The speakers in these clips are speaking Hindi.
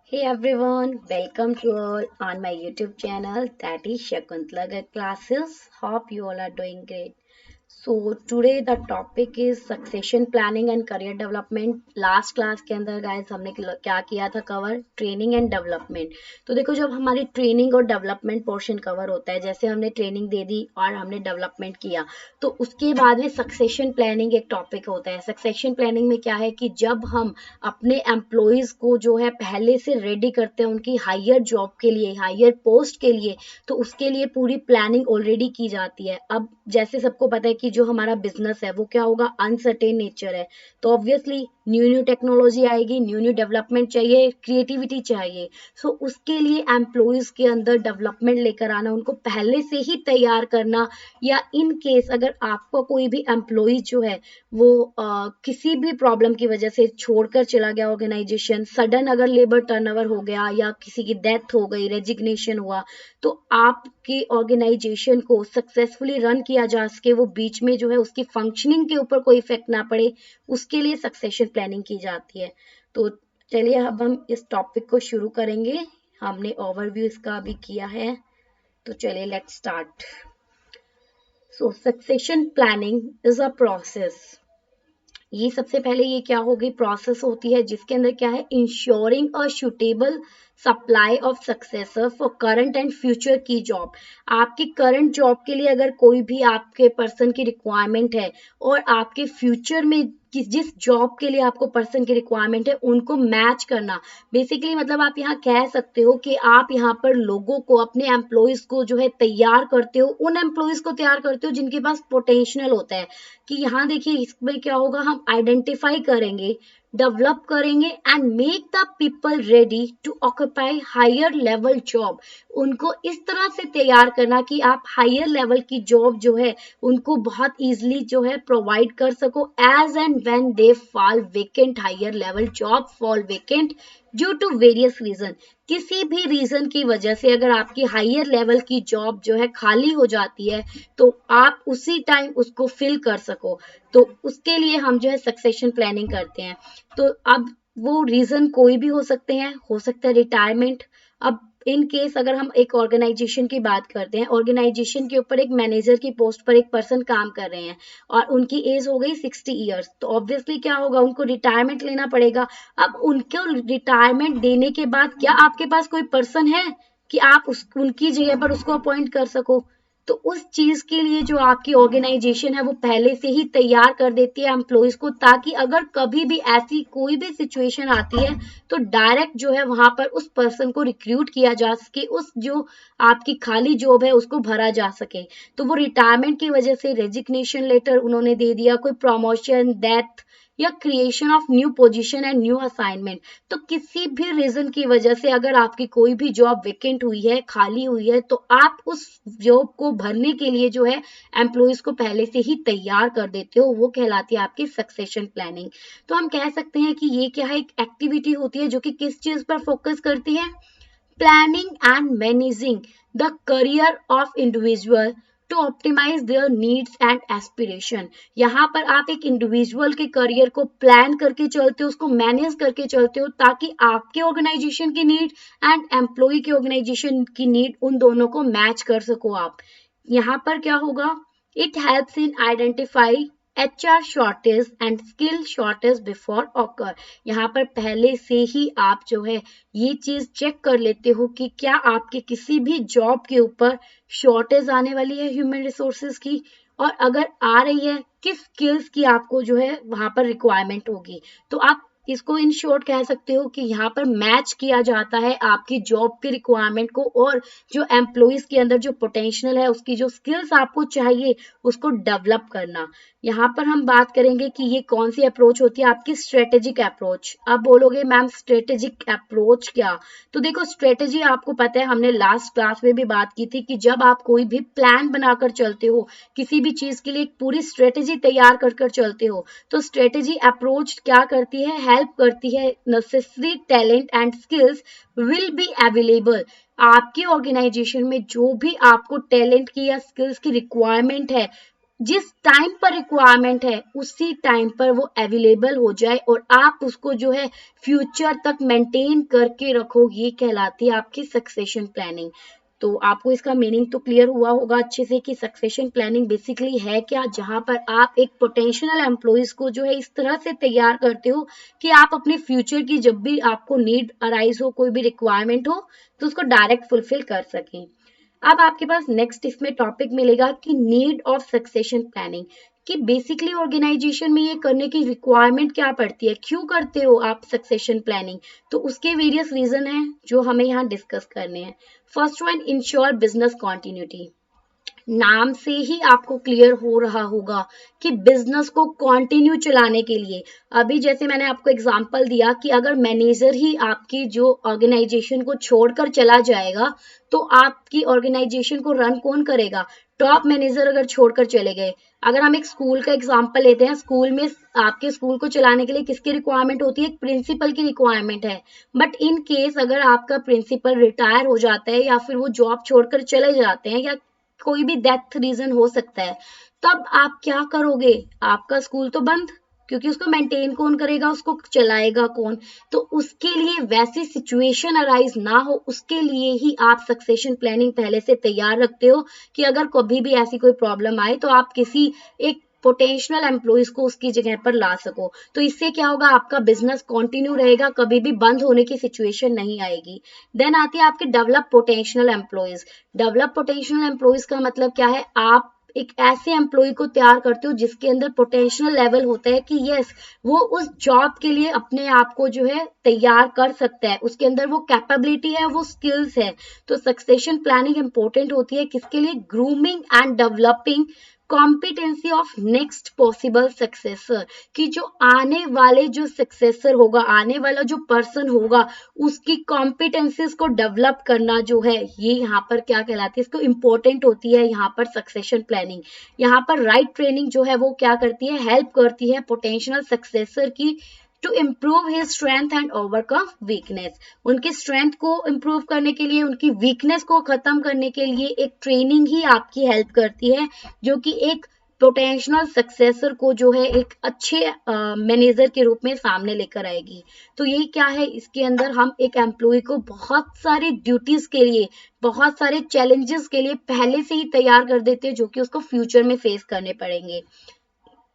Hey everyone, welcome to all on my YouTube channel that is Shakuntala Garg Classes. Hope you all are doing great. So today the topic is succession planning and career development. Last class के अंदर गाइस हमने क्या किया था कवर ट्रेनिंग एंड डेवलपमेंट। तो देखो जब हमारी ट्रेनिंग और डेवलपमेंट पोर्शन कवर होता है, जैसे हमने ट्रेनिंग दे दी और हमने डेवलपमेंट किया, तो उसके बाद में सक्सेशन प्लानिंग एक टॉपिक होता है। सक्सेशन प्लानिंग में क्या है कि जब हम अपने एम्प्लॉयज को जो है पहले से रेडी करते हैं उनकी हायर जॉब के लिए, हायर पोस्ट के लिए, तो उसके लिए पूरी प्लानिंग ऑलरेडी की जाती है। अब जैसे सबको पता है कि जो हमारा बिजनेस है वो क्या होगा, अनसर्टेन नेचर है। तो ऑब्वियसली न्यू न्यू टेक्नोलॉजी आएगी, न्यू न्यू डेवलपमेंट चाहिए, क्रिएटिविटी चाहिए। सो उसके लिए एम्प्लॉयज के अंदर डेवलपमेंट लेकर आना, उनको पहले से ही तैयार करना, या इन केस अगर आपका कोई भी एम्प्लॉय जो है वो किसी भी प्रॉब्लम की वजह से छोड़कर चला गया ऑर्गेनाइजेशन, सडन अगर लेबर टर्नओवर हो गया या किसी की डेथ हो गई, रेजिग्नेशन हुआ, तो आपकी ऑर्गेनाइजेशन को सक्सेसफुली रन किया जा सके, वो बीच में जो है उसकी फंक्शनिंग के ऊपर कोई इफेक्ट ना पड़े, उसके लिए सक्सेशन प्लानिंग की जाती है। तो चलिए अब हम इस टॉपिक को शुरू करेंगे। हमने ओवरव्यू इसका अभी किया है, तो चलिए let's start. So succession planning is a process. ये सबसे पहले ये क्या होगी, प्रोसेस होती है जिसके अंदर क्या है, ensuring a suitable supply of successor for current and future की जॉब। आपकी करंट जॉब के लिए अगर कोई भी आपके पर्सन की रिक्वायरमेंट है और आपके फ्यूचर में जिस जॉब के लिए आपको पर्सन की रिक्वायरमेंट है उनको मैच करना। बेसिकली मतलब आप यहाँ कह सकते हो कि आप यहाँ पर लोगों को, अपने एम्प्लॉयज को जो है तैयार करते हो, उन एम्प्लॉयज को तैयार करते हो जिनके पास पोटेंशियल होता है। कि यहाँ देखिए इसमें क्या होगा, हम आइडेंटिफाई करेंगे, डेवलप करेंगे and make the people ready to occupy higher level job. उनको इस तरह से तैयार करना कि आप हायर लेवल की जॉब जो है उनको बहुत इजीली जो है प्रोवाइड कर सको, as and when they fall vacant, higher level job fall vacant due to various reason. किसी भी रीजन की वजह से अगर आपकी हायर लेवल की जॉब जो है खाली हो जाती है, तो आप उसी टाइम उसको फिल कर सको। तो उसके लिए हम जो है सक्सेशन प्लानिंग करते हैं। तो अब वो रीजन कोई भी हो सकते हैं, हो सकता है रिटायरमेंट। अब इन केस अगर हम एक ऑर्गेनाइजेशन की बात करते हैं, ऑर्गेनाइजेशन के ऊपर एक मैनेजर की पोस्ट पर एक पर्सन काम कर रहे हैं और उनकी एज हो गई 60 ईयर्स, तो ऑब्वियसली क्या होगा, उनको रिटायरमेंट लेना पड़ेगा। अब उनको रिटायरमेंट देने के बाद क्या आपके पास कोई पर्सन है कि आप उनकी जगह पर उसको अपॉइंट कर सको? तो उस चीज के लिए जो आपकी ऑर्गेनाइजेशन है वो पहले से ही तैयार कर देती है एम्प्लॉयज को, ताकि अगर कभी भी ऐसी कोई भी सिचुएशन आती है तो डायरेक्ट जो है वहां पर उस पर्सन को रिक्रूट किया जा सके, उस जो आपकी खाली जॉब है उसको भरा जा सके। तो वो रिटायरमेंट की वजह से रेजिग्नेशन लेटर उन्होंने दे दिया, कोई प्रमोशन, डेथ या creation of new position and new assignment. तो किसी भी रीजन की वजह से अगर आपकी कोई भी जॉब वेकेंट हुई है, खाली हुई है, तो आप उस जॉब को भरने के लिए जो है एम्प्लॉयज को पहले से ही तैयार कर देते हो, वो कहलाती है आपकी सक्सेशन प्लानिंग। तो हम कह सकते हैं कि ये क्या है, एक एक्टिविटी होती है जो कि किस चीज पर फोकस करती है, planning and managing the career of individual to optimize their needs and aspiration। यहाँ पर आप एक इंडिविजुअल के करियर को प्लान करके चलते हो, उसको मैनेज करके चलते हो, ताकि आपके ऑर्गेनाइजेशन की नीड एंड एम्प्लॉय की ऑर्गेनाइजेशन की नीड, उन दोनों को मैच कर सको आप। यहाँ पर क्या होगा, it helps in identify HR shortage and skill shortage before occur. यहाँ पर पहले से ही आप जो है ये चीज चेक कर लेते हो कि क्या आपके किसी भी जॉब के ऊपर शॉर्टेज आने वाली है ह्यूमन रिसोर्सेज की, और अगर आ रही है किस स्किल्स की आपको जो है वहां पर रिक्वायरमेंट होगी। तो आप इसको इन शॉर्ट कह सकते हो कि यहाँ पर मैच किया जाता है आपकी जॉब की रिक्वायरमेंट को, और जो एम्प्लॉयज के अंदर जो पोटेंशियल है, उसकी जो स्किल्स आपको चाहिए उसको डेवलप करना। यहाँ पर हम बात करेंगे कि ये कौन सी अप्रोच होती है, आपकी स्ट्रेटेजिक अप्रोच। अब बोलोगे मैम स्ट्रेटेजिक अप्रोच क्या? तो देखो स्ट्रेटेजी आपको पता है, हमने लास्ट क्लास में भी बात की थी कि जब आप कोई भी प्लान बनाकर चलते हो, किसी भी चीज के लिए एक पूरी स्ट्रेटेजी तैयार कर कर चलते हो, तो स्ट्रेटेजी अप्रोच क्या करती है, हेल्प करती है necessary talent and skills will be available. आपकी ऑर्गेनाइजेशन में जो भी आपको टैलेंट की या स्किल्स की रिक्वायरमेंट है, जिस टाइम पर रिक्वायरमेंट है उसी टाइम पर वो अवेलेबल हो जाए और आप उसको जो है फ्यूचर तक मेंटेन करके रखो, ये कहलाती है आपकी सक्सेशन प्लानिंग। तो आपको इसका मीनिंग तो क्लियर हुआ होगा अच्छे से कि सक्सेशन प्लानिंग बेसिकली है क्या, जहां पर आप एक पोटेंशियल एम्प्लॉयज को जो है इस तरह से तैयार करते हो कि आप अपने फ्यूचर की जब भी आपको नीड अराइज हो, कोई भी रिक्वायरमेंट हो, तो उसको डायरेक्ट फुलफिल कर सकें। अब आपके पास नेक्स्ट इसमें टॉपिक मिलेगा कि नीड ऑफ सक्सेशन प्लानिंग, कि बेसिकली ऑर्गेनाइजेशन में ये करने की रिक्वायरमेंट क्या पड़ती है, क्यों करते हो आप सक्सेशन प्लानिंग। तो उसके वेरियस रीजन हैं जो हमें यहाँ डिस्कस करने हैं। First one, ensure business continuity. नाम से ही आपको क्लियर हो रहा होगा कि बिजनेस को कंटिन्यू चलाने के लिए, अभी जैसे मैंने आपको एग्जांपल दिया कि अगर मैनेजर ही आपकी जो ऑर्गेनाइजेशन को छोड़कर चला जाएगा तो आपकी ऑर्गेनाइजेशन को रन कौन करेगा। टॉप मैनेजर अगर छोड़कर चले गए, अगर हम एक स्कूल का एग्जांपल लेते हैं, स्कूल में आपके स्कूल को चलाने के लिए किसकी रिक्वायरमेंट होती है, एक प्रिंसिपल की रिक्वायरमेंट है। बट इन केस अगर आपका प्रिंसिपल रिटायर हो जाता है या फिर वो जॉब छोड़कर चले जाते हैं या कोई भी डेथ रीजन हो सकता है, तब आप क्या करोगे, आपका स्कूल तो बंद, क्योंकि उसको मेंटेन कौन करेगा, उसको चलाएगा कौन। तो उसके लिए वैसी सिचुएशन अराइज ना हो, उसके लिए ही आप सक्सेशन प्लानिंग पहले से तैयार रखते हो कि अगर कभी भी ऐसी कोई प्रॉब्लम आए तो आप किसी एक पोटेंशियल एम्प्लॉयज को उसकी जगह पर ला सको। तो इससे क्या होगा, आपका बिजनेस कंटिन्यू रहेगा, कभी भी बंद होने की सिचुएशन नहीं आएगी। देन आती है आपके develop potential employees. Develop potential employees का मतलब क्या है, आप एक ऐसे एम्प्लॉय को तैयार करते हो जिसके अंदर पोटेंशियल लेवल होता है कि यस, वो उस जॉब के लिए अपने आप को जो है तैयार कर सकता है, उसके अंदर वो कैपेबिलिटी है, वो स्किल्स है। तो सक्सेशन प्लानिंग इंपॉर्टेंट होती है किसके लिए, grooming and developing competency of next possible successor, कि जो आने वाले जो सक्सेसर होगा, आने वाला जो पर्सन होगा, उसकी कॉम्पिटेंसीज को डेवलप करना जो है, ये यहाँ पर क्या कहलाती है, इसको इम्पोर्टेंट होती है यहाँ पर सक्सेशन प्लानिंग। यहाँ पर राइट ट्रेनिंग जो है वो क्या करती है, हेल्प करती है पोटेंशियल सक्सेसर की to improve his strength and overcome weakness. उनकी स्ट्रेंथ को इम्प्रूव करने के लिए, उनकी वीकनेस को खत्म करने के लिए एक ट्रेनिंग ही आपकी हेल्प करती है, जो कि एक पोटेंशियल सक्सेसर को जो है एक अच्छे मैनेजर के रूप में सामने लेकर आएगी। तो ये क्या है, इसके अंदर हम एक एम्प्लॉय को बहुत सारी ड्यूटीज के लिए, बहुत सारे चैलेंजेस के लिए पहले से ही तैयार कर देते हैं जो कि उसको फ्यूचर में फेस करने पड़ेंगे।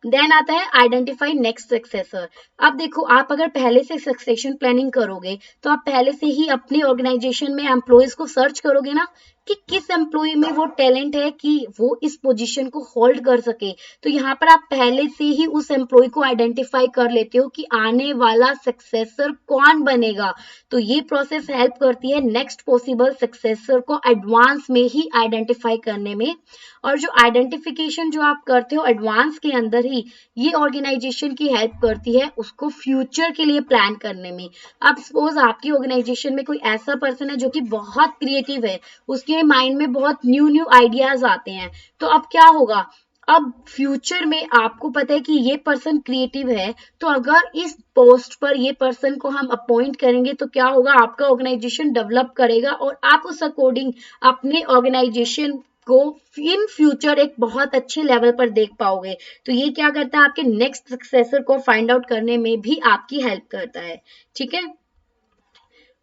देन आता है आइडेंटिफाई नेक्स्ट सक्सेसर। अब देखो, आप अगर पहले से सक्सेशन प्लानिंग करोगे तो आप पहले से ही अपनी ऑर्गेनाइजेशन में एम्प्लॉयज को सर्च करोगे ना कि किस एम्प्लॉय में वो टैलेंट है कि वो इस पोजीशन को होल्ड कर सके। तो यहाँ पर आप पहले से ही उस एम्प्लॉय को आइडेंटिफाई कर लेते हो कि आने वाला सक्सेसर कौन बनेगा। तो ये प्रोसेस हेल्प करती है नेक्स्ट पॉसिबल सक्सेसर को एडवांस में ही आइडेंटिफाई करने में। और जो आइडेंटिफिकेशन जो आप करते हो एडवांस के अंदर ही, ये ऑर्गेनाइजेशन की हेल्प करती है उसको फ्यूचर के लिए प्लान करने में। अब सपोज आपकी ऑर्गेनाइजेशन में कोई ऐसा पर्सन है जो कि बहुत क्रिएटिव है, उसके माइंड में बहुत न्यू न्यू आइडियाज आते हैं, तो अब क्या होगा, अब फ्यूचर में आपको पता है कि ये पर्सन क्रिएटिव है, तो अगर इस पोस्ट पर ये पर्सन को हम अपॉइंट करेंगे तो क्या होगा, आपका ऑर्गेनाइजेशन डेवलप करेगा और आप उस अकॉर्डिंग अपने ऑर्गेनाइजेशन को इन फ्यूचर एक बहुत अच्छे लेवल पर देख पाओगे। तो ये क्या करता है, आपके नेक्स्ट सक्सेसर को फाइंड आउट करने में भी आपकी हेल्प करता है। ठीक है,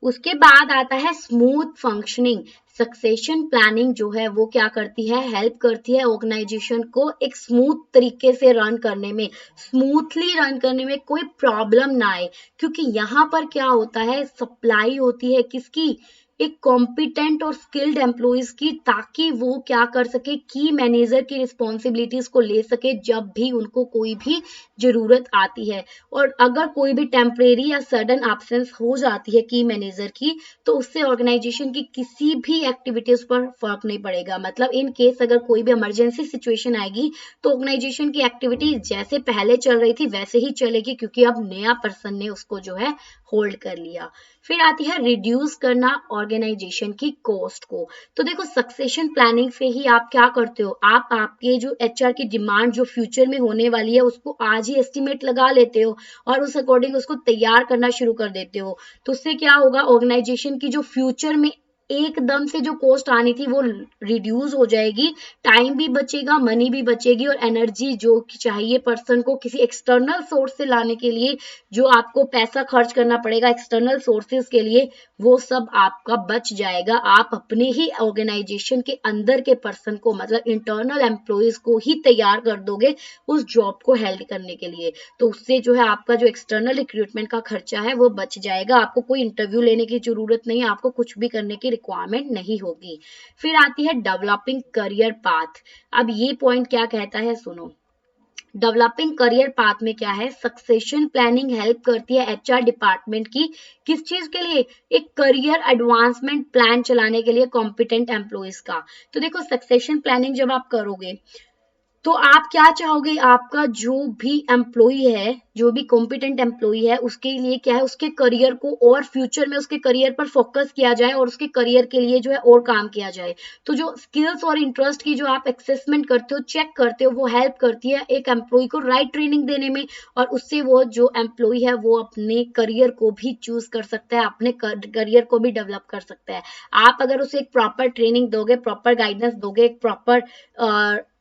उसके बाद आता है स्मूथ फंक्शनिंग। सक्सेशन प्लानिंग जो है वो क्या करती है, हेल्प करती है ऑर्गेनाइजेशन को एक स्मूथ तरीके से रन करने में, स्मूथली रन करने में कोई प्रॉब्लम ना आए। क्योंकि यहाँ पर क्या होता है, सप्लाई होती है किसकी, एक कॉम्पिटेंट और स्किल्ड एम्प्लॉयज की, ताकि वो क्या कर सके, की मैनेजर की रिस्पॉन्सिबिलिटीज को ले सके जब भी उनको कोई भी जरूरत आती है। और अगर कोई भी टेम्परेरी या सडन एब्सेंस हो जाती है की मैनेजर की, तो उससे ऑर्गेनाइजेशन की किसी भी एक्टिविटीज पर फर्क नहीं पड़ेगा। मतलब इन केस अगर कोई भी इमरजेंसी सिचुएशन आएगी तो ऑर्गेनाइजेशन की एक्टिविटी जैसे पहले चल रही थी वैसे ही चलेगी, क्योंकि अब नया पर्सन ने उसको जो है होल्ड कर लिया। फिर आती है रिड्यूस करना ऑर्गेनाइजेशन की कॉस्ट को। तो देखो, सक्सेशन प्लानिंग से ही आप क्या करते हो, आप आपके जो एचआर की डिमांड जो फ्यूचर में होने वाली है उसको आज ही एस्टिमेट लगा लेते हो और उस अकॉर्डिंग उसको तैयार करना शुरू कर देते हो। तो उससे क्या होगा, ऑर्गेनाइजेशन की जो फ्यूचर में एकदम से जो कॉस्ट आनी थी वो रिड्यूस हो जाएगी, टाइम भी बचेगा, मनी भी बचेगी, और एनर्जी जो चाहिए पर्सन को किसी एक्सटर्नल सोर्स से लाने के लिए, जो आपको पैसा खर्च करना पड़ेगा एक्सटर्नल सोर्सेज के लिए, वो सब आपका बच जाएगा। आप अपने ही ऑर्गेनाइजेशन के अंदर के पर्सन को, मतलब इंटरनल एम्प्लॉयज को ही तैयार कर दोगे उस जॉब को हेल्ड करने के लिए। तो उससे जो है आपका जो एक्सटर्नल रिक्रूटमेंट का खर्चा है वो बच जाएगा। आपको कोई इंटरव्यू लेने की जरूरत नहीं, आपको कुछ भी करने की रिक्वायरमेंट नहीं होगी। फिर आती है डेवलपिंग करियर पाथ। अब ये पॉइंट क्या कहता है, सुनो। डेवलपिंग करियर पाथ में क्या है, सक्सेशन प्लानिंग हेल्प करती है एचआर डिपार्टमेंट की, किस चीज के लिए, एक करियर एडवांसमेंट प्लान चलाने के लिए कॉम्पिटेंट एम्प्लॉयज का। तो देखो सक्सेशन प्लानिंग जब आप करोगे तो आप क्या चाहोगे, आपका जो भी एम्प्लॉई है, जो भी कॉम्पिटेंट एम्प्लॉई है, उसके लिए क्या है, उसके करियर को और फ्यूचर में उसके करियर पर फोकस किया जाए और उसके करियर के लिए जो है और काम किया जाए। तो जो स्किल्स और इंटरेस्ट की जो आप असेसमेंट करते हो, चेक करते हो, वो हेल्प करती है एक एम्प्लॉय को राइट ट्रेनिंग देने में, और उससे वो जो एम्प्लॉय है वो अपने करियर को भी चूज कर सकता है, अपने करियर को भी डेवलप कर सकता है। आप अगर उसे एक प्रॉपर ट्रेनिंग दोगे, प्रॉपर गाइडेंस दोगे, एक प्रॉपर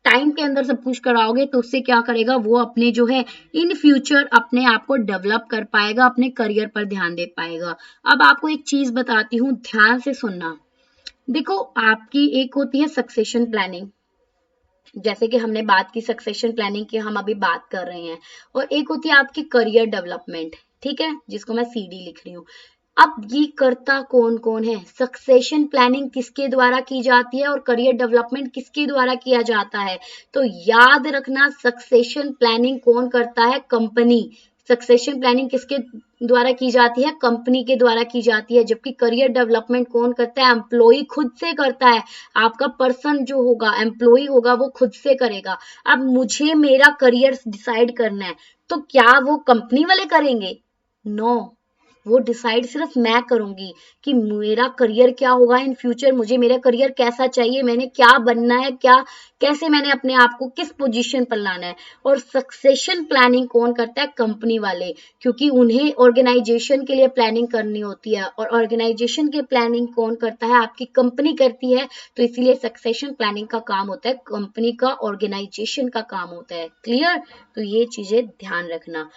टाइम के अंदर सब कुछ कराओगे, तो उससे क्या करेगा, वो अपने जो है इन फ्यूचर अपने आप को डेवलप कर पाएगा, अपने करियर पर ध्यान दे पाएगा। अब आपको एक चीज बताती हूँ, ध्यान से सुनना। देखो, आपकी एक होती है सक्सेशन प्लानिंग, जैसे कि हमने बात की सक्सेशन प्लानिंग की, हम अभी बात कर रहे हैं, और एक होती है आपकी करियर डेवलपमेंट, ठीक है, जिसको मैं सीडी लिख रही हूँ। अब ये करता कौन कौन है, सक्सेशन प्लानिंग किसके द्वारा की जाती है और करियर डेवलपमेंट किसके द्वारा किया जाता है। तो याद रखना, सक्सेशन प्लानिंग कौन करता है, कंपनी। सक्सेशन प्लानिंग किसके द्वारा की जाती है, कंपनी के द्वारा की जाती है, जबकि करियर डेवलपमेंट कौन करता है, एम्प्लॉय खुद से करता है। आपका पर्सन जो होगा, एम्प्लॉय होगा, वो खुद से करेगा। अब मुझे मेरा करियर डिसाइड करना है, तो क्या वो कंपनी वाले करेंगे, नो, वो डिसाइड सिर्फ मैं करूंगी कि मेरा करियर क्या होगा इन फ्यूचर, मुझे मेरा करियर कैसा चाहिए, मैंने क्या बनना है, क्या कैसे मैंने अपने आप को किस पोजीशन पर लाना है। और सक्सेशन प्लानिंग कौन करता है, कंपनी वाले, क्योंकि उन्हें ऑर्गेनाइजेशन के लिए प्लानिंग करनी होती है, और ऑर्गेनाइजेशन के प्लानिंग कौन करता है, आपकी कंपनी करती है। तो इसीलिए सक्सेशन प्लानिंग का काम होता है कंपनी का, ऑर्गेनाइजेशन का काम होता है। क्लियर, तो ये चीजें ध्यान रखना।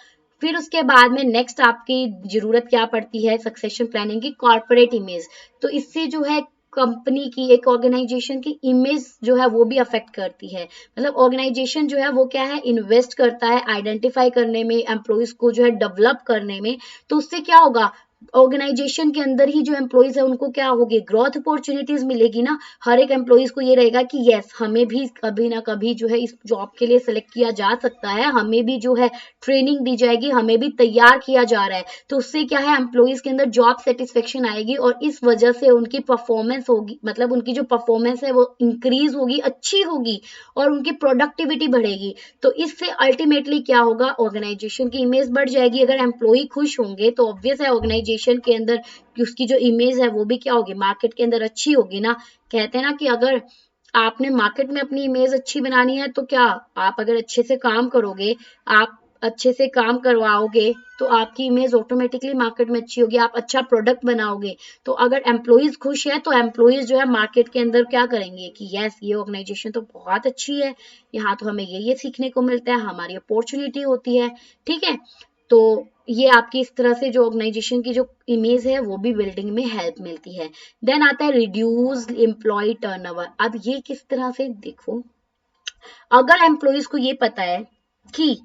फिर उसके बाद में नेक्स्ट आपकी जरूरत क्या पड़ती है सक्सेशन प्लानिंग की, कॉर्पोरेट इमेज। तो इससे जो है कंपनी की, एक ऑर्गेनाइजेशन की इमेज जो है वो भी अफेक्ट करती है। मतलब ऑर्गेनाइजेशन जो है वो क्या है, इन्वेस्ट करता है आइडेंटिफाई करने में, एम्प्लॉयज को जो है डेवलप करने में। तो उससे क्या होगा, ऑर्गेनाइजेशन के अंदर ही जो एम्प्लॉयज है उनको क्या होगी, ग्रोथ अपॉर्चुनिटीज मिलेगी ना। हर एक एम्प्लॉयज को ये रहेगा कि यस, हमें भी कभी ना कभी जो है इस जॉब के लिए सिलेक्ट किया जा सकता है, हमें भी जो है ट्रेनिंग दी जाएगी, हमें भी तैयार किया जा रहा है। तो उससे क्या है, एम्प्लॉयज के अंदर जॉब सेटिस्फेक्शन आएगी, और इस वजह से उनकी परफॉर्मेंस होगी, मतलब उनकी जो परफॉर्मेंस है वो इंक्रीज होगी, अच्छी होगी, और उनकी प्रोडक्टिविटी बढ़ेगी। तो इससे अल्टीमेटली क्या होगा, ऑर्गेनाइजेशन की इमेज बढ़ जाएगी। अगर एम्प्लॉय खुश होंगे तो ऑब्वियस है ऑर्गेनाइजेशन के अंदर कि उसकी जो इमेज है वो भी क्या होगी, मार्केट के अंदर अच्छी होगी ना। कहते हैं ना कि अगर आपने मार्केट में अपनी इमेज अच्छी बनानी है, तो क्या, आप अगर अच्छे से काम करोगे, आप अच्छे से काम करवाओगे, तो आपकी इमेज ऑटोमेटिकली मार्केट में अच्छी होगी, आप अच्छा प्रोडक्ट बनाओगे। तो अगर एम्प्लॉयज खुश है तो एम्प्लॉयज जो है मार्केट के अंदर क्या करेंगे कि यस, ये ऑर्गेनाइजेशन तो बहुत अच्छी है, यहाँ तो हमें ये सीखने को मिलता है, हमारी अपॉर्चुनिटी होती है। ठीक है, तो ये आपकी इस तरह से जो ऑर्गेनाइजेशन की जो इमेज है वो भी बिल्डिंग में हेल्प मिलती है। देन आता है रिड्यूस एम्प्लॉय टर्नओवर। अब ये किस तरह से, देखो, अगर एम्प्लॉयज को ये पता है कि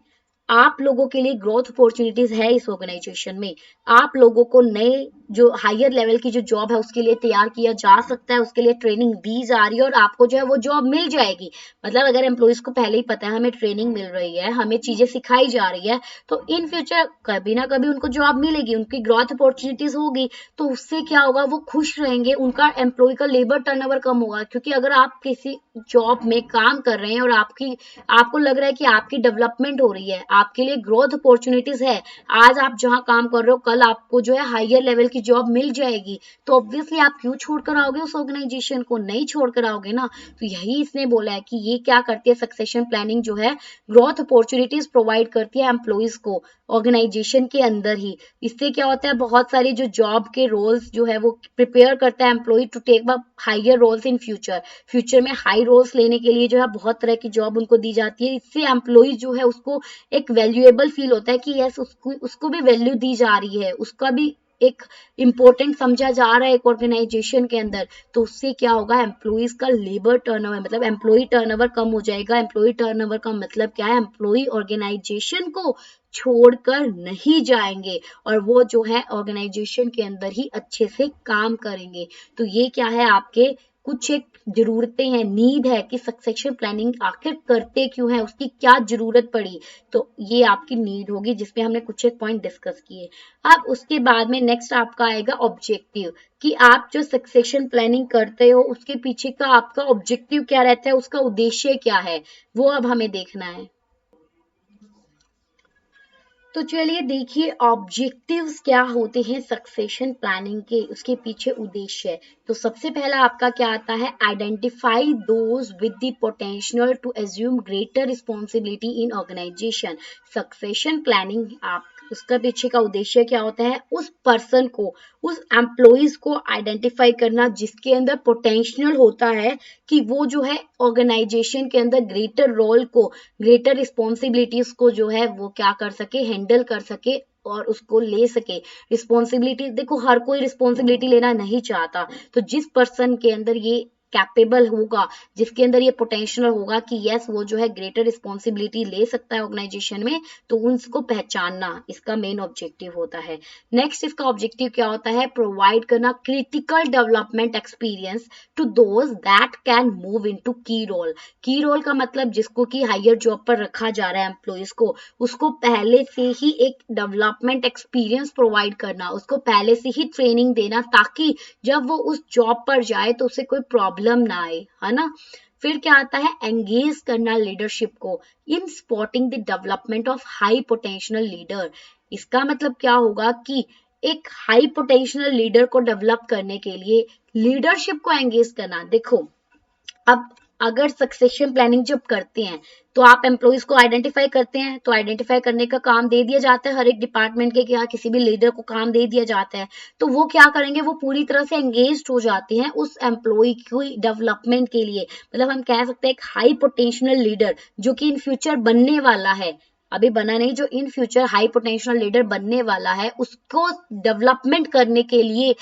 आप लोगों के लिए ग्रोथ अपॉर्चुनिटीज है इस ऑर्गेनाइजेशन में, आप लोगों को नए जो हायर लेवल की जो जॉब है उसके लिए तैयार किया जा सकता है, उसके लिए ट्रेनिंग दी जा रही है, और आपको जो है वो जॉब मिल जाएगी। मतलब अगर एम्प्लॉयज को पहले ही पता है हमें ट्रेनिंग मिल रही है, हमें चीजें सिखाई जा रही है, तो इन फ्यूचर कभी ना कभी उनको जॉब मिलेगी, उनकी ग्रोथ अपॉर्चुनिटीज होगी। तो उससे क्या होगा, वो खुश रहेंगे, उनका एम्प्लॉय का लेबर टर्नओवर कम होगा। क्योंकि अगर आप किसी जॉब में काम कर रहे हैं और आपको लग रहा है कि आपकी डेवलपमेंट हो रही है, आपके लिए ग्रोथ अपॉर्चुनिटीज है, आज आप जहां काम कर रहे हो कल आपको जो है हायर लेवल की जॉब मिल जाएगी, तो ऑब्वियसली आप क्यों छोड़ कर आओगे उस ऑर्गेनाइजेशन को? नहीं छोड़ कर आओगे ना। तो यही इसने बोला है कि ये क्या करती है, सक्सेशन प्लानिंग जो है ग्रोथ अपॉर्चुनिटीज प्रोवाइड करती है एम्प्लॉइज को ऑर्गेनाइजेशन के अंदर ही। इससे क्या होता है, बहुत सारी जो जॉब के रोल्स जो है वो प्रिपेयर करता है employee to take higher roles in future में हाई रोल्स लेने के लिए जो है बहुत तरह की जॉब उनको दी जाती है। इससे एम्प्लॉय जो है उसको एक वैल्यूएबल फील होता है कि यस उसको भी वैल्यू दी जा रही है, उसका भी एक इम्पोर्टेंट समझा जा रहा है एक ऑर्गेनाइजेशन के अंदर। तो उससे क्या होगा, एम्प्लॉइज का लेबर टर्नओवर मतलब एम्प्लॉय टर्नओवर कम हो जाएगा। एम्प्लॉय टर्नओवर का मतलब क्या है, एम्प्लॉय ऑर्गेनाइजेशन को छोड़कर नहीं जाएंगे और वो जो है ऑर्गेनाइजेशन के अंदर ही अच्छे से काम करेंगे। तो ये क्या है, आपके कुछ एक जरूरतें हैं, नीड है कि सक्सेशन प्लानिंग आखिर करते क्यों है, उसकी क्या जरूरत पड़ी। तो ये आपकी नीड होगी जिसपे हमने कुछ एक पॉइंट डिस्कस किए। अब उसके बाद में नेक्स्ट आपका आएगा ऑब्जेक्टिव, कि आप जो सक्सेशन प्लानिंग करते हो उसके पीछे का आपका ऑब्जेक्टिव क्या रहता है, उसका उद्देश्य क्या है, वो अब हमें देखना है। तो चलिए देखिए ऑब्जेक्टिव्स क्या होते हैं सक्सेशन प्लानिंग के, उसके पीछे उद्देश्य। तो सबसे पहला आपका क्या आता है, identify those with the potential to assume greater responsibility in organisation. Succession planning आप उसका पीछे का उद्देश्य क्या होता है, उस पर्सन को, उस एम्प्लॉइज को आइडेंटिफाई करना जिसके अंदर पोटेंशियल होता है कि वो जो है ऑर्गेनाइजेशन के अंदर ग्रेटर रोल को, ग्रेटर रिस्पॉन्सिबिलिटीज को जो है वो क्या कर सके, हैंडल कर सके और उसको ले सके। रिस्पॉन्सिबिलिटी देखो, हर कोई रिस्पॉन्सिबिलिटी लेना नहीं चाहता, तो जिस पर्सन के अंदर ये कैपेबल होगा, जिसके अंदर ये पोटेंशियल होगा कि यस वो जो है ग्रेटर रिस्पॉन्सिबिलिटी ले सकता है ऑर्गेनाइजेशन में, तो उनको पहचानना इसका मेन ऑब्जेक्टिव होता है। नेक्स्ट इसका ऑब्जेक्टिव क्या होता है, प्रोवाइड करना critical development experience to those that can move into key role. Key role का मतलब जिसको कि हायर जॉब पर रखा जा रहा है एम्प्लॉइज को, उसको पहले से ही एक डेवलपमेंट एक्सपीरियंस प्रोवाइड करना, उसको पहले से ही ट्रेनिंग देना, ताकि जब वो उस जॉब पर जाए तो उसे कोई प्रॉब्लम ना आए, है ना। फिर क्या आता है, एंगेज करना लीडरशिप को in spotting the development of high potential leader. इसका मतलब क्या होगा कि एक हाई पोटेंशियल लीडर को डेवलप करने के लिए लीडरशिप को एंगेज करना। देखो अब अगर सक्सेशन प्लानिंग जब करते हैं तो आप एम्प्लॉइज को आइडेंटिफाई करते हैं, तो आइडेंटिफाई करने का काम दे दिया जाता है हर एक डिपार्टमेंट के, क्या किसी भी लीडर को काम दे दिया जाता है, तो वो क्या करेंगे, वो पूरी तरह से एंगेज हो जाते हैं उस एम्प्लॉय की डेवलपमेंट के लिए। मतलब हम कह सकते हैं एक हाई पोटेंशियल लीडर जो कि इन फ्यूचर बनने वाला है, अभी बना नहीं, जो in future high potential leader बनने वाला है, उसको डेवलपमेंट करने के लिए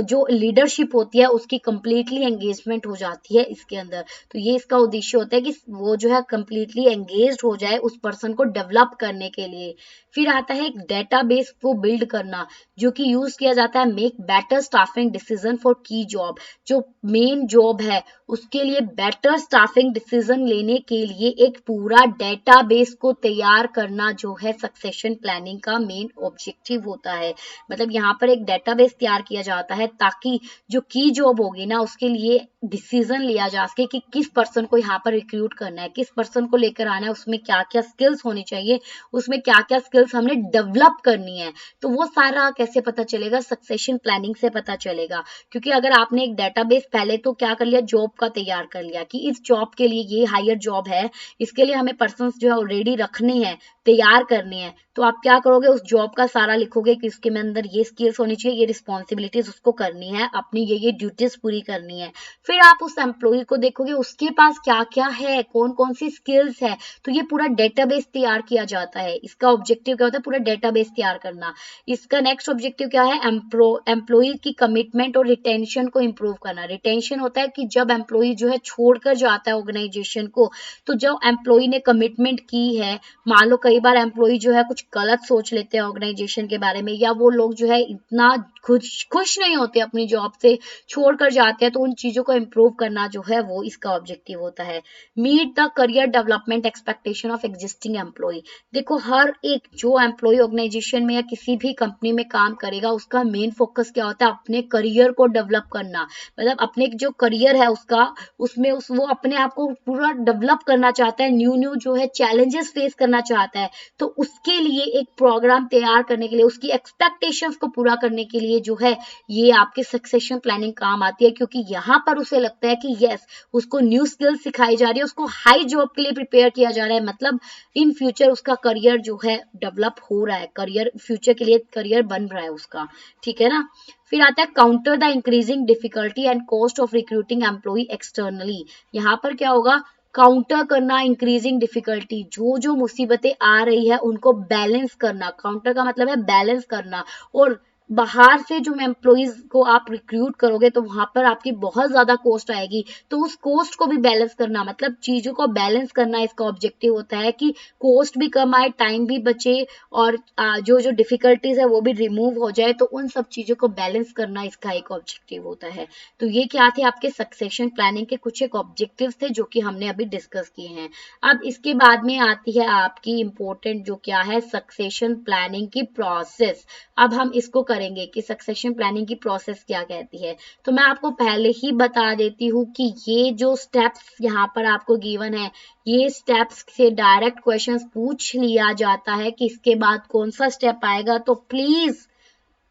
जो लीडरशिप होती है उसकी कंप्लीटली एंगेजमेंट हो जाती है इसके अंदर। तो ये इसका उद्देश्य होता है कि वो जो है कंप्लीटली एंगेज हो जाए उस पर्सन को डेवलप करने के लिए। फिर आता है एक डेटाबेस को बिल्ड करना जो कि यूज किया जाता है make better staffing decision for की जॉब। जो मेन जॉब है उसके लिए बेटर स्टाफिंग डिसीजन लेने के लिए एक पूरा डेटाबेस को तैयार करना जो है सक्सेशन प्लानिंग का मेन ऑब्जेक्टिव होता है। मतलब यहाँ पर एक डेटाबेस तैयार किया जाता है ताकि जो की जॉब होगी ना उसके लिए डिसीजन लिया जा सके कि किस पर्सन को यहाँ पर रिक्रूट करना है, किस पर्सन को लेकर आना है, उसमें क्या क्या स्किल्स होनी चाहिए, उसमें क्या क्या स्किल्स हमने डेवलप करनी है। तो वो सारा कैसे पता चलेगा, सक्सेशन प्लानिंग से पता चलेगा। क्योंकि अगर आपने एक डेटाबेस पहले तो क्या कर लिया, जॉब का तैयार कर लिया कि इस जॉब के लिए ये हायर जॉब है, इसके लिए हमें पर्सन जो है ऑलरेडी रखने हैं, तैयार करने हैं, तो आप क्या करोगे, उस जॉब का सारा लिखोगे कि इसके अंदर ये स्किल्स होनी चाहिए, ये रिस्पॉन्सिबिलिटीज उसको करनी है, अपनी ये ड्यूटीज पूरी करनी है। फिर आप उस एम्प्लॉय को देखोगे उसके पास क्या क्या है, कौन कौन सी स्किल्स है, तो ये पूरा डेटाबेस तैयार किया जाता है। इसका ऑब्जेक्टिव क्या होता है, पूरा डेटाबेस तैयार करना। इसका नेक्स्ट ऑब्जेक्टिव क्या है, एम्प्लॉय की कमिटमेंट और रिटेंशन को इंप्रूव करना। रिटेंशन होता है कि जब एम्प्लॉय जो है छोड़कर जाता है ऑर्गेनाइजेशन को, तो जब एम्प्लॉय ने कमिटमेंट की है, मान लो कई बार एम्प्लॉय जो है कुछ गलत सोच लेते हैं ऑर्गेनाइजेशन के बारे में, या वो लोग जो है इतना खुश नहीं होते अपनी जॉब से, छोड़कर जाते हैं, तो उन चीजों को इंप्रूव करना जो है वो इसका ऑब्जेक्टिव होता है। Meet the career development expectation of existing employee. देखो हर एक जो एम्प्लॉय ऑर्गेनाइजेशन में या किसी भी कंपनी में काम करेगा उसका मेन फोकस क्या होता है, अपने करियर को डेवलप करना। मतलब अपने जो करियर है उसका, उसमें वो अपने आप को पूरा डेवलप करना चाहता है, न्यू न्यू जो है चैलेंजेस फेस करना चाहता है, तो उसके ये एक प्रोग्राम तैयार करने के लिए, उसकी एक्सपेक्टेशंस को पूरा करने के लिए जो है ये आपके सक्सेशन प्लानिंग काम आती है, क्योंकि यहाँ पर उसे लगता है कि यस, उसको न्यू स्किल सिखाई जा रही है, उसको हाई जॉब के लिए प्रिपेयर किया जा रहा है, मतलब इन फ्यूचर उसका करियर जो है डेवलप हो रहा है, करियर फ्यूचर के लिए करियर बन रहा है उसका, ठीक है ना। फिर आता है counter the increasing difficulty and cost of recruiting employee externally. यहाँ पर क्या होगा, काउंटर करना इंक्रीजिंग डिफिकल्टी, जो जो मुसीबतें आ रही है उनको बैलेंस करना, काउंटर का मतलब है बैलेंस करना। और बाहर से जो एम्प्लॉइज को आप रिक्रूट करोगे तो वहां पर आपकी बहुत ज्यादा कॉस्ट आएगी, तो उस कॉस्ट को भी बैलेंस करना, मतलब चीजों को बैलेंस करना इसका ऑब्जेक्टिव होता है कि कॉस्ट भी कम आए, टाइम भी बचे, और जो जो डिफिकल्टीज है वो भी रिमूव हो जाए, तो उन सब चीजों को बैलेंस करना इसका एक ऑब्जेक्टिव होता है। तो ये क्या थे आपके सक्सेशन प्लानिंग के कुछ एक ऑब्जेक्टिव्स थे जो कि हमने अभी डिस्कस किए हैं। अब इसके बाद में आती है आपकी इंपॉर्टेंट जो क्या है, सक्सेशन प्लानिंग की प्रोसेस। अब हम इसको करेंगे कि सक्सेशन प्लानिंग की प्रोसेस क्या कहती है। तो मैं आपको पहले ही बता देती हूँ कि ये जो स्टेप्स यहाँ पर आपको गिवन है, ये स्टेप्स से डायरेक्ट क्वेश्चंस पूछ लिया जाता है कि इसके बाद कौन सा स्टेप आएगा, तो प्लीज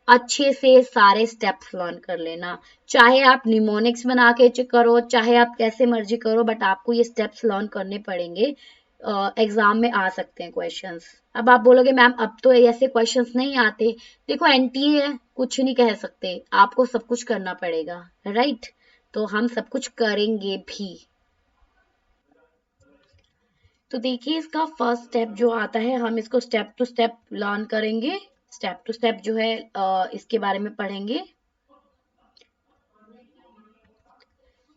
अच्छे से सारे स्टेप्स लर्न कर लेना। चाहे आप निमोनिक्स बना के करो, चाहे आप कैसे मर्जी करो, बट आपको ये स्टेप्स लर्न करने पड़ेंगे, एग्जाम में आ सकते हैं क्वेश्चंस। अब आप बोलोगे मैम अब तो ऐसे क्वेश्चंस नहीं आते, देखो एनटीए है, कुछ नहीं कह सकते, आपको सब कुछ करना पड़ेगा, राइट। तो हम सब कुछ करेंगे भी। तो देखिए इसका फर्स्ट स्टेप जो आता है, हम इसको स्टेप टू स्टेप लर्न करेंगे, स्टेप टू स्टेप जो है इसके बारे में पढ़ेंगे।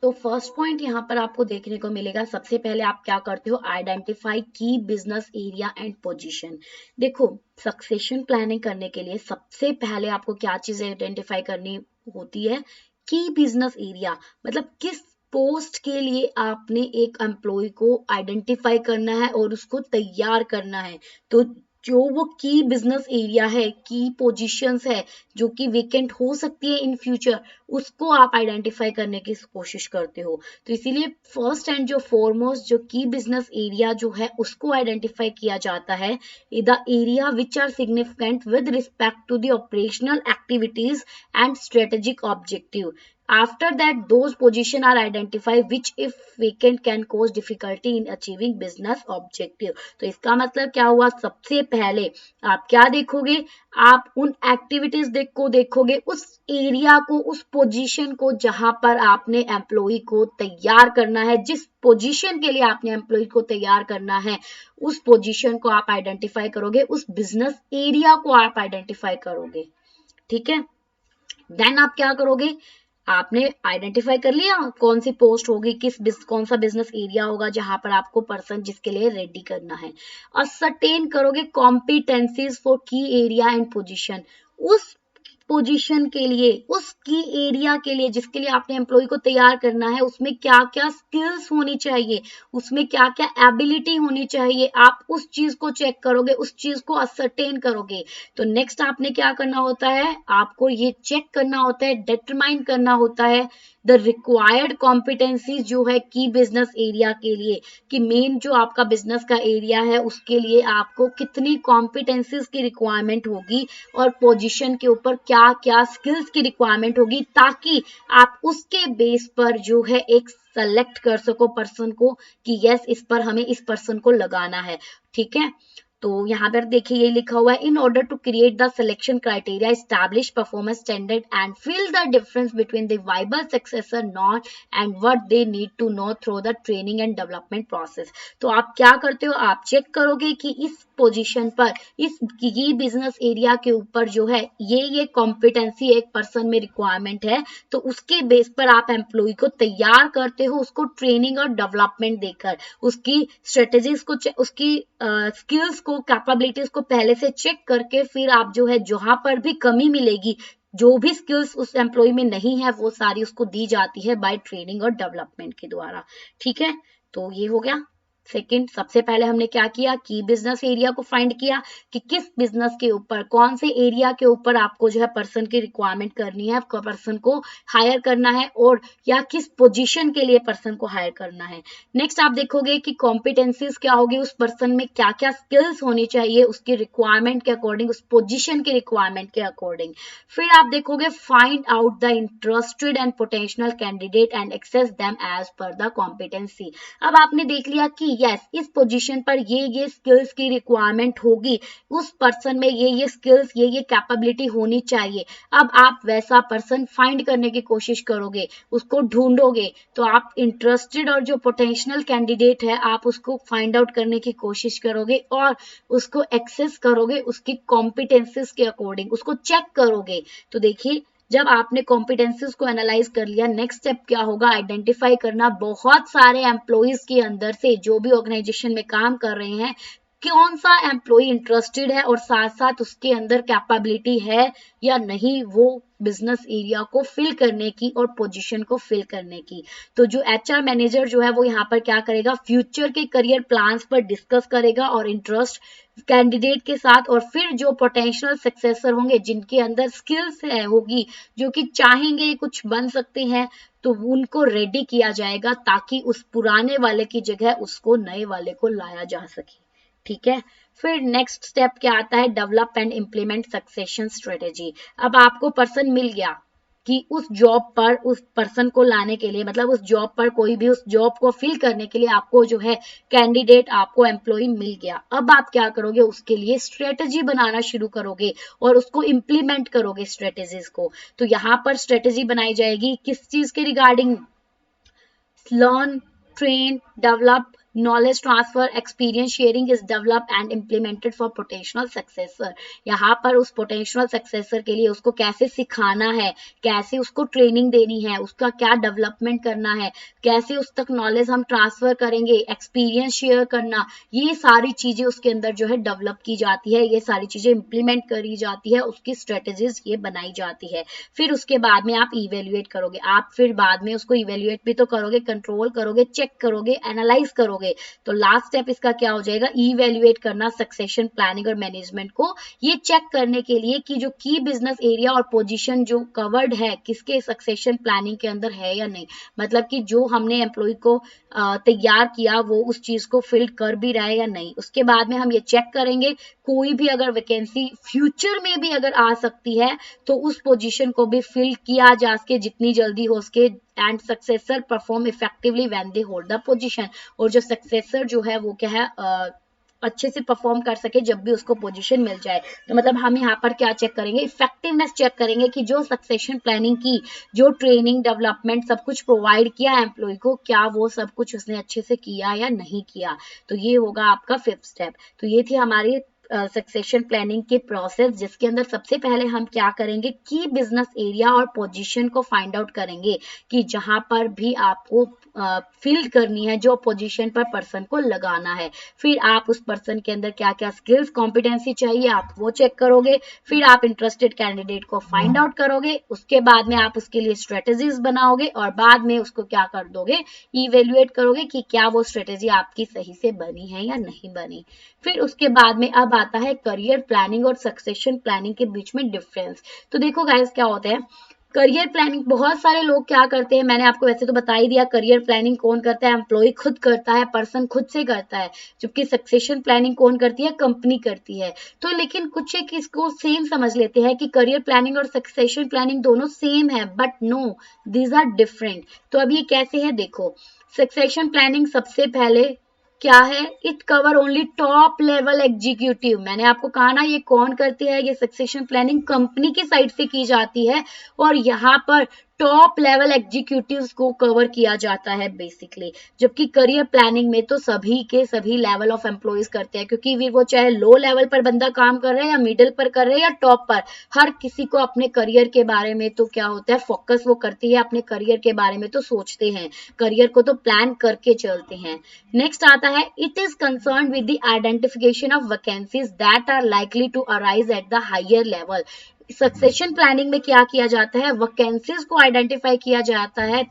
तो फर्स्ट पॉइंट यहाँ पर आपको देखने को मिलेगा, सबसे पहले आप क्या करते हो, आइडेंटिफाई की बिजनेस एरिया एंड पोजीशन। देखो सक्सेशन प्लानिंग करने के लिए सबसे पहले आपको क्या चीज आइडेंटिफाई करनी होती है, की बिजनेस एरिया, मतलब किस पोस्ट के लिए आपने एक एम्प्लॉय को आइडेंटिफाई करना है और उसको तैयार करना है। तो जो वो की बिजनेस एरिया है, की पोजीशंस है जो कि वेकेंट हो सकती है इन फ्यूचर, उसको आप आइडेंटिफाई करने की कोशिश करते हो। तो इसीलिए फर्स्ट एंड जो फॉरमोस्ट जो की बिजनेस एरिया जो है उसको आइडेंटिफाई किया जाता है, the area which are significant with respect to the operational activities and strategic objective. After that, those positions are identified which, if vacant, can cause difficulty in achieving business objective. तो इसका मतलब क्या हुआ, सबसे पहले आप क्या देखोगे, आप उन एक्टिविटीज को देखोगे, उस एरिया को, उस पोजीशन को जहां पर आपने एम्प्लॉय को तैयार करना है, जिस पोजीशन के लिए आपने एम्प्लॉय को तैयार करना है, उस पोजीशन को आप आइडेंटिफाई करोगे, उस बिजनेस एरिया को आप आइडेंटिफाई करोगे, ठीक है। देन आप क्या करोगे, आपने आइडेंटिफाई कर लिया कौन सी पोस्ट होगी, कौन सा बिजनेस एरिया होगा जहां पर आपको पर्सन जिसके लिए रेडी करना है। असरटेन करोगे कॉम्पिटेंसीज फॉर की एरिया एंड पोजीशन, उस पोजीशन के लिए, उस की एरिया के लिए जिसके लिए आपने एम्प्लॉय को तैयार करना है, उसमें क्या क्या स्किल्स होनी चाहिए, उसमें क्या क्या एबिलिटी होनी चाहिए, आप उस चीज को चेक करोगे, उस चीज को असरटेन करोगे। तो नेक्स्ट आपने क्या करना होता है, आपको ये चेक करना होता है, डिटरमाइन करना होता है द रिक्वायर्ड कॉम्पिटेंसी जो है की बिजनेस एरिया के लिए, कि मेन जो आपका बिजनेस का एरिया है उसके लिए आपको कितनी कॉम्पिटेंसीज की रिक्वायरमेंट होगी और पोजीशन के ऊपर क्या क्या स्किल्स की रिक्वायरमेंट होगी, ताकि आप उसके बेस पर जो है एक सेलेक्ट कर सको पर्सन को कि यस इस पर हमें इस पर्सन को लगाना है, ठीक है। तो यहाँ पर देखिए ये लिखा हुआ है, in order to create the selection criteria, establish performance standard and fill the difference between the viable successor not and what they need to know through the training and development process. तो आप क्या करते हो, आप चेक करोगे कि इस पोजीशन पर, इस की बिजनेस एरिया के ऊपर जो है ये कॉम्पिटेंसी एक पर्सन में रिक्वायरमेंट है, तो उसके बेस पर आप एम्प्लॉय को तैयार करते हो, उसको ट्रेनिंग और डेवलपमेंट देकर, उसकी स्ट्रेटेजीज को, उसकी स्किल्स को, कैपेबिलिटीज को पहले से चेक करके, फिर आप जो है जहां पर भी कमी मिलेगी, जो भी स्किल्स उस एम्प्लॉय में नहीं है वो सारी उसको दी जाती है बाय ट्रेनिंग और डेवलपमेंट के द्वारा, ठीक है। तो ये हो गया। सेकंड, सबसे पहले हमने क्या किया, की बिजनेस एरिया को फाइंड किया कि किस बिजनेस के ऊपर, कौन से एरिया के ऊपर आपको जो है पर्सन की रिक्वायरमेंट करनी है, पर्सन को हायर करना है, और या किस पोजीशन के लिए पर्सन को हायर करना है। नेक्स्ट आप देखोगे कि कॉम्पिटेंसीज क्या होगी, उस पर्सन में क्या क्या स्किल्स होनी चाहिए उसकी रिक्वायरमेंट के अकॉर्डिंग, उस पोजीशन की रिक्वायरमेंट के अकॉर्डिंग। फिर आप देखोगे find out the interested and potential candidate and assess them as per the competency. अब आपने देख लिया कि यस, इस पोजीशन पर ये स्किल्स की रिक्वायरमेंट होगी, उस पर्सन में ये स्किल्स, ये कैपेबिलिटी होनी चाहिए। अब आप वैसा पर्सन फाइंड करने की कोशिश करोगे, उसको ढूंढोगे, तो आप इंटरेस्टेड और जो पोटेंशियल कैंडिडेट है आप उसको फाइंड आउट करने की कोशिश करोगे और उसको एक्सेस करोगे उसकी कॉम्पिटेंसीज के अकॉर्डिंग, उसको चेक करोगे। तो देखिए, जब आपने कॉम्पिटेंसीज को एनालाइज कर लिया, नेक्स्ट स्टेप क्या होगा, आइडेंटिफाई करना बहुत सारे एम्प्लॉइज के अंदर से जो भी ऑर्गेनाइजेशन में काम कर रहे हैं, कौन सा एम्प्लॉय इंटरेस्टेड है और साथ साथ उसके अंदर कैपेबिलिटी है या नहीं वो बिजनेस एरिया को फिल करने की और पोजीशन को फिल करने की। तो जो एचआर मैनेजर जो है वो यहाँ पर क्या करेगा, फ्यूचर के करियर प्लान्स पर डिस्कस करेगा और इंटरेस्ट कैंडिडेट के साथ, और फिर जो पोटेंशियल सक्सेसर होंगे जिनके अंदर स्किल्स है होगी, जो कि चाहेंगे कुछ बन सकते हैं, तो उनको रेडी किया जाएगा ताकि उस पुराने वाले की जगह उसको नए वाले को लाया जा सके। ठीक है। फिर नेक्स्ट स्टेप क्या आता है, develop and implement succession strategy. अब आपको पर्सन मिल गया कि उस जॉब पर उस पर्सन को लाने के लिए, मतलब उस जॉब पर कोई भी उस जॉब को फिल करने के लिए आपको जो है कैंडिडेट, आपको एम्प्लॉय मिल गया। अब आप क्या करोगे, उसके लिए स्ट्रेटेजी बनाना शुरू करोगे और उसको इम्प्लीमेंट करोगे स्ट्रेटेजीज को। तो यहाँ पर स्ट्रेटेजी बनाई जाएगी किस चीज के regarding, learn, train, develop, knowledge transfer, experience sharing is developed and implemented for potential successor। यहाँ पर उस potential successor के लिए उसको कैसे सिखाना है, कैसे उसको ट्रेनिंग देनी है, उसका क्या डेवलपमेंट करना है, कैसे उस तक नॉलेज हम ट्रांसफर करेंगे, एक्सपीरियंस शेयर करना, ये सारी चीजें उसके अंदर जो है डेवलप की जाती है, ये सारी चीजें इंप्लीमेंट करी जाती है, उसकी स्ट्रेटेजीज ये बनाई जाती है। फिर उसके बाद में आप इवेल्युएट करोगे, आप फिर बाद में उसको इवेल्युएट भी तो करोगे, कंट्रोल करोगे, चेक करोगे, एनालाइज करोगे। तो लास्ट स्टेप इसका क्या हो जाएगा, इवेल्युएट करना सक्सेशन प्लानिंग और मैनेजमेंट को, ये चेक करने के लिए कि जो की बिजनेस एरिया और पोजीशन जो कवर्ड है किसके सक्सेशन प्लानिंग के अंदर है या नहीं, मतलब कि जो हमने एम्प्लॉय को तैयार किया वो उस चीज को फिल कर भी रहा है या नहीं। उसके बाद में हम ये चेक करेंगे कोई भी अगर वैकेंसी फ्यूचर में भी अगर आ सकती है तो उस पोजीशन को भी फिल किया जा सके जितनी जल्दी हो सके, and successor perform effectively when they hold the position. और जो सक्सेसर जो है वो क्या है, अच्छे से परफॉर्म कर सके जब भी उसको पोजीशन मिल जाए। तो मतलब हम यहाँ पर क्या चेक करेंगे, इफेक्टिवनेस चेक करेंगे कि जो सक्सेशन प्लानिंग की, जो ट्रेनिंग डेवलपमेंट सब कुछ प्रोवाइड किया एम्प्लॉय को, क्या वो सब कुछ उसने अच्छे से किया या नहीं किया। तो ये होगा आपका फिफ्थ स्टेप। तो ये थी हमारी सक्सेशन प्लानिंग के प्रोसेस, जिसके अंदर सबसे पहले हम क्या करेंगे, की बिजनेस एरिया और पोजीशन को फाइंड आउट करेंगे कि जहां पर भी आपको फिल करनी है, जो पोजीशन पर पर्सन को लगाना है। फिर आप उस पर्सन के अंदर क्या क्या स्किल्स कॉम्पिटेंसी चाहिए आप वो चेक करोगे। फिर आप इंटरेस्टेड कैंडिडेट को फाइंड आउट करोगे, उसके बाद में आप उसके लिए स्ट्रेटेजीज बनाओगे और बाद में उसको क्या कर दोगे, इवेल्युएट करोगे कि क्या वो स्ट्रेटेजी आपकी सही से बनी है या नहीं बनी। फिर उसके बाद में अब आता है करियर प्लानिंग और सक्सेशन प्लानिंग के बीच में डिफरेंस। तो देखो गाइस क्या होता है, करियर प्लानिंग बहुत सारे लोग क्या करते हैं, मैंने आपको वैसे तो बता ही दिया, करियर प्लानिंग कौन करता है, एम्प्लॉय खुद करता है, पर्सन खुद से करता है। जबकि सक्सेशन प्लानिंग कौन करती है, कंपनी करती है। तो लेकिन कुछ एक इसको सेम समझ लेते हैं कि करियर प्लानिंग और सक्सेशन प्लानिंग दोनों सेम है, but no, these are different. तो अब ये कैसे है, देखो, सक्सेशन प्लानिंग सबसे पहले क्या है, it cover only top level executive. मैंने आपको कहा ना ये कौन करती है, ये सक्सेशन प्लानिंग कंपनी की साइड से की जाती है और यहाँ पर टॉप लेवल एग्जीक्यूटिव्स को कवर किया जाता है बेसिकली। जबकि करियर प्लानिंग में तो सभी के सभी लेवल ऑफ एम्प्लॉयज करते हैं, क्योंकि फिर वो चाहे लो लेवल पर बंदा काम कर रहा है या मिडिल पर कर रहा है या टॉप पर, हर किसी को अपने करियर के बारे में तो क्या होता है, फोकस वो करती है, अपने करियर के बारे में तो सोचते हैं, करियर को तो प्लान करके चलते हैं। नेक्स्ट आता है, it is concern with the identification of vacancies that are likely to arise at the higher level. Succession planning में क्या किया जाता है, वैकेंसीज को आइडेंटिफाई किया जाता है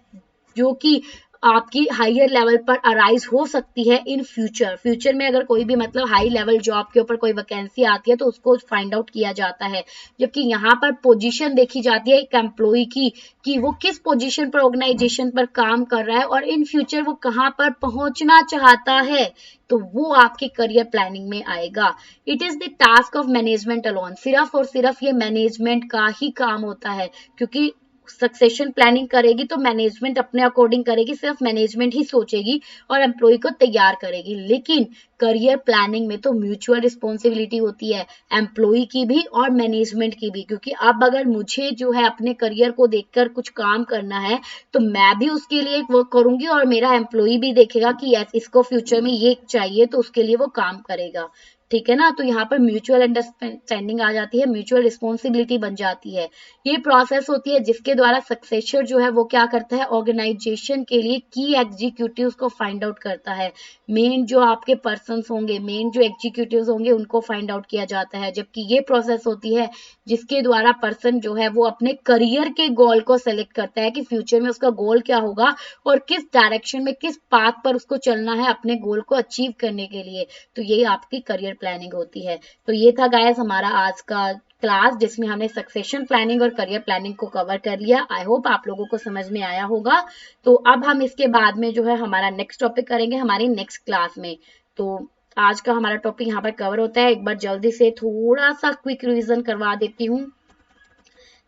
जो कि आपकी हायर लेवल पर अराइज हो सकती है इन फ्यूचर में अगर कोई भी मतलब हाई लेवल जॉब के ऊपर कोई वैकेंसी आती है तो उसको फाइंड आउट किया जाता है। जबकि यहाँ पर पोजीशन देखी जाती है एक एम्प्लॉय की कि वो किस पोजीशन पर ऑर्गेनाइजेशन पर काम कर रहा है और इन फ्यूचर वो कहाँ पर पहुंचना चाहता है, तो वो आपके करियर प्लानिंग में आएगा। It is the task of management alone, सिर्फ और सिर्फ ये मैनेजमेंट का ही काम होता है, क्योंकि सक्सेशन प्लानिंग करेगी तो मैनेजमेंट अपने अकॉर्डिंग करेगी, सिर्फ मैनेजमेंट ही सोचेगी और एम्प्लॉय को तैयार करेगी। लेकिन करियर प्लानिंग में तो म्यूचुअल रिस्पॉन्सिबिलिटी होती है, एम्प्लॉय की भी और मैनेजमेंट की भी, क्योंकि अब अगर मुझे जो है अपने करियर को देखकर कुछ काम करना है तो मैं भी उसके लिए वर्क करूंगी और मेरा एम्प्लॉय भी देखेगा कि यस इसको फ्यूचर में ये चाहिए तो उसके लिए वो काम करेगा। ठीक है ना, तो यहाँ पर म्यूचुअल अंडरस्टैंडिंग आ जाती है, म्यूचुअल रिस्पॉन्सिबिलिटी बन जाती है। ये प्रोसेस होती है जिसके द्वारा सक्सेसर जो है वो क्या करता है, ऑर्गेनाइजेशन के लिए की एग्जीक्यूटिव्स को फाइंड आउट करता है। मेन जो आपके पर्सन्स होंगे, मेन जो एग्जीक्यूटिव्स होंगे उनको फाइंड आउट किया जाता है। जबकि ये प्रोसेस होती है जिसके द्वारा पर्सन जो है वो अपने करियर के गोल को सेलेक्ट करता है कि फ्यूचर में उसका गोल क्या होगा और किस डायरेक्शन में, किस पाथ पर उसको चलना है अपने गोल को अचीव करने के लिए। तो ये आपकी करियर प्लानिंग होती है। तो ये था गाइस हमारा आज का क्लास जिसमें हमने सक्सेशन प्लानिंग और करियर प्लानिंग को कवर कर लिया। आई होप आप लोगों को समझ में आया होगा। तो अब हम इसके बाद में जो है हमारा नेक्स्ट टॉपिक करेंगे हमारी नेक्स्ट क्लास में। तो आज का हमारा टॉपिक यहाँ पर कवर होता है। एक बार जल्दी से थोड़ा सा क्विक रिवीजन करवा देती हूँ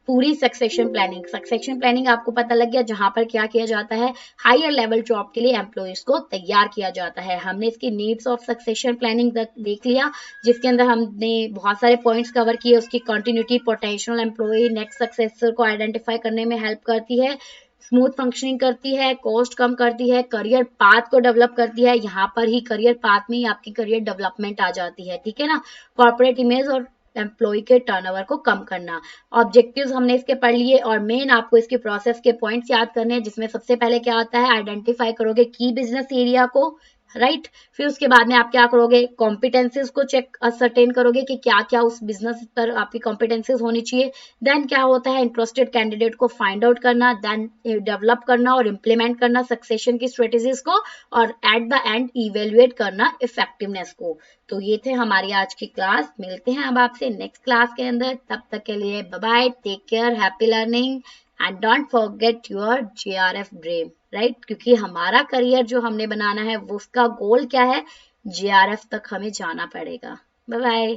पूरी सक्सेशन प्लानिंग आपको पता लग गया, जहां पर क्या किया जाता है, हायर लेवल जॉब के लिए एम्प्लॉयज को तैयार किया जाता है। हमने इसकी नीड्स ऑफ सक्सेशन प्लानिंग देख लिया, जिसके अंदर हमने बहुत सारे पॉइंट्स कवर किए। उसकी continuity, potential employ, next successor को आइडेंटिफाई करने में हेल्प करती है, स्मूथ फंक्शनिंग करती है, कॉस्ट कम करती है, करियर पाथ को डेवलप करती है। यहाँ पर ही करियर पाथ में ही आपकी करियर डेवलपमेंट आ जाती है। ठीक है ना, कॉर्पोरेट इमेज और एम्प्लॉय के टर्नओवर को कम करना। ऑब्जेक्टिव्स हमने इसके पढ़ लिए और मेन आपको इसके प्रोसेस के पॉइंट्स याद करने हैं, जिसमें सबसे पहले क्या आता है, आइडेंटिफाई करोगे की बिजनेस एरिया को, राइट। फिर उसके बाद में आप क्या करोगे, कॉम्पिटेंसीज को चेक असरटेन करोगे कि क्या क्या उस बिजनेस पर आपकी कॉम्पिटेंसीज होनी चाहिए। देन क्या होता है, इंटरेस्टेड कैंडिडेट को फाइंड आउट करना, देन डेवलप करना और इम्प्लीमेंट करना सक्सेशन की स्ट्रेटेजीज को, और एट द एंड इवेल्युएट करना इफेक्टिवनेस को। तो ये थे हमारी आज की क्लास। मिलते हैं अब आपसे नेक्स्ट क्लास के अंदर, तब तक के लिए bye bye, take care, happy learning and don't forget your JRF dream, right. क्योंकि हमारा करियर जो हमने बनाना है वो उसका गोल क्या है, JRF तक हमें जाना पड़ेगा। Bye bye.